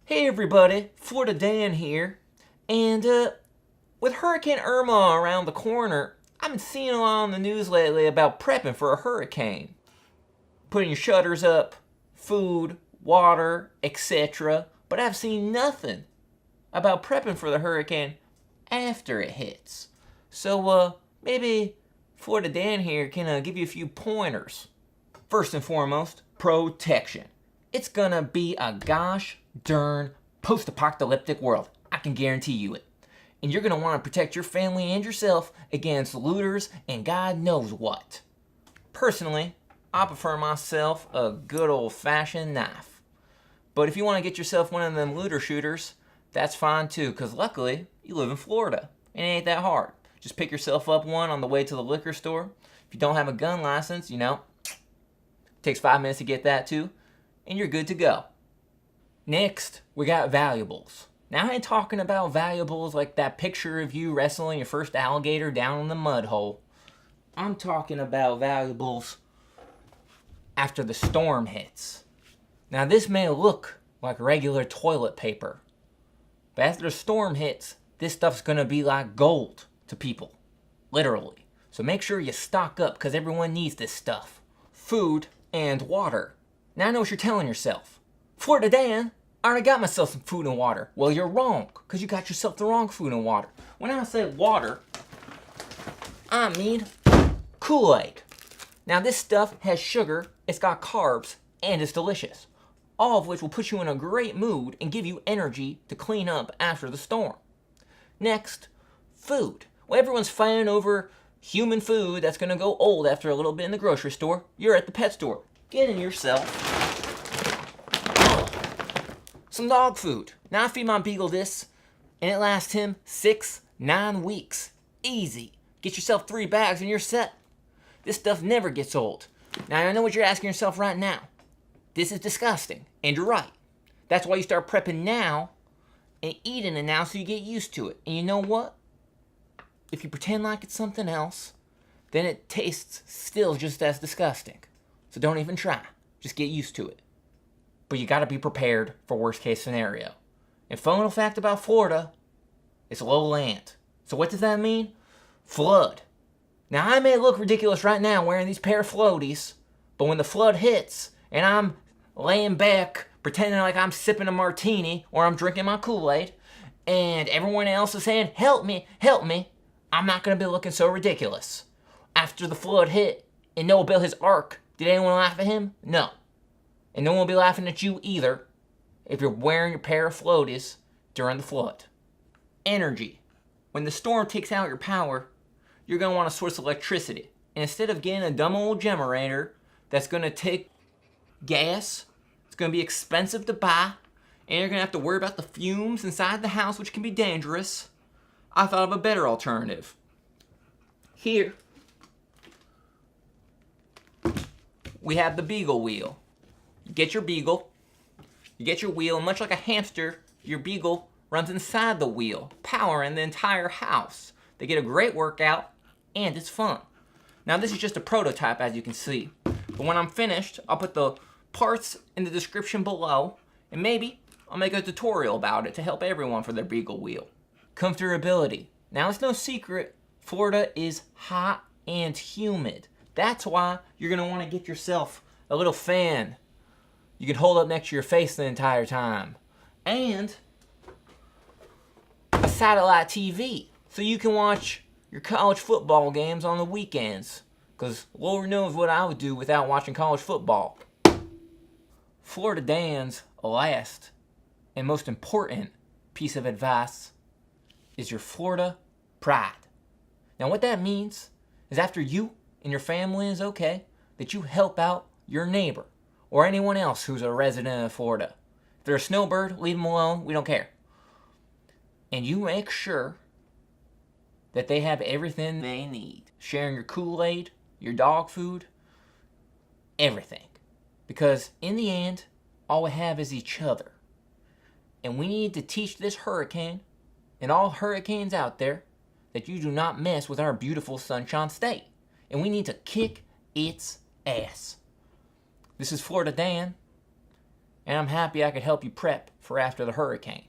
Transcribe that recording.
Hey everybody, Florida Dan here, and with Hurricane Irma around the corner, I've been seeing a lot on the news lately about prepping for a hurricane. Putting your shutters up, food, water, etc. But I've seen nothing about prepping for the hurricane after it hits. So maybe Florida Dan here can give you a few pointers. First and foremost, protection. It's gonna be a gosh darn post-apocalyptic world. I can guarantee you it. And you're gonna want to protect your family and yourself against looters and God knows what. Personally, I prefer myself a good old-fashioned knife. But if you want to get yourself one of them looter shooters, that's fine too, because luckily, you live in Florida. And it ain't that hard. Just pick yourself up one on the way to the liquor store. If you don't have a gun license, it takes 5 minutes to get that too, and you're good to go. Next, we got valuables. Now I ain't talking about valuables like that picture of you wrestling your first alligator down in the mud hole. I'm talking about valuables after the storm hits. Now this may look like regular toilet paper, but after the storm hits, this stuff's gonna be like gold to people, literally. So make sure you stock up because everyone needs this stuff. Food and water. Now I know what you're telling yourself. Florida Dan, I already got myself some food and water. Well, you're wrong, because you got yourself the wrong food and water. When I say water, I mean Kool-Aid. Now this stuff has sugar, it's got carbs, and it's delicious. All of which will put you in a great mood and give you energy to clean up after the storm. Next, food. Well, everyone's fighting over human food that's going to go old after a little bit in the grocery store. You're at the pet store. Getting yourself some dog food. Now I feed my beagle this, and it lasts him 6-9 weeks. Easy. Get yourself 3 bags and you're set. This stuff never gets old. Now I know what you're asking yourself right now. This is disgusting, and you're right. That's why you start prepping now and eating it now so you get used to it. And you know what? If you pretend like it's something else, then it tastes still just as disgusting. So don't even try. Just get used to it. But you gotta be prepared for worst case scenario. And final fact about Florida, it's low land. So what does that mean? Flood. Now I may look ridiculous right now wearing these pair of floaties, but when the flood hits and I'm laying back pretending like I'm sipping a martini or I'm drinking my Kool-Aid and everyone else is saying, help me, I'm not gonna be looking so ridiculous. After the flood hit and Noah built his ark, did anyone laugh at him? No. And no one will be laughing at you either if you're wearing your pair of floaties during the flood. Energy. When the storm takes out your power, you're going to want a source of electricity. And instead of getting a dumb old generator that's going to take gas, it's going to be expensive to buy, and you're going to have to worry about the fumes inside the house, which can be dangerous, I thought of a better alternative. Here, we have the Beagle wheel. You get your beagle, you get your wheel, and much like a hamster, your beagle runs inside the wheel, powering the entire house. They get a great workout, and it's fun. Now this is just a prototype, as you can see. But when I'm finished, I'll put the parts in the description below, and maybe I'll make a tutorial about it to help everyone for their beagle wheel. Comfortability. Now it's no secret, Florida is hot and humid. That's why you're going to want to get yourself a little fan you can hold up next to your face the entire time. And a satellite TV, so you can watch your college football games on the weekends. Because Lord knows what I would do without watching college football. Florida Dan's last and most important piece of advice is your Florida pride. Now what that means is after you and your family is okay, that you help out your neighbor or anyone else who's a resident of Florida. If they're a snowbird, leave them alone, we don't care. And you make sure that they have everything they need. Sharing your Kool-Aid, your dog food, everything. Because in the end, all we have is each other. And we need to teach this hurricane and all hurricanes out there that you do not mess with our beautiful Sunshine State. And we need to kick its ass. This is Florida Dan, and I'm happy I could help you prep for after the hurricane.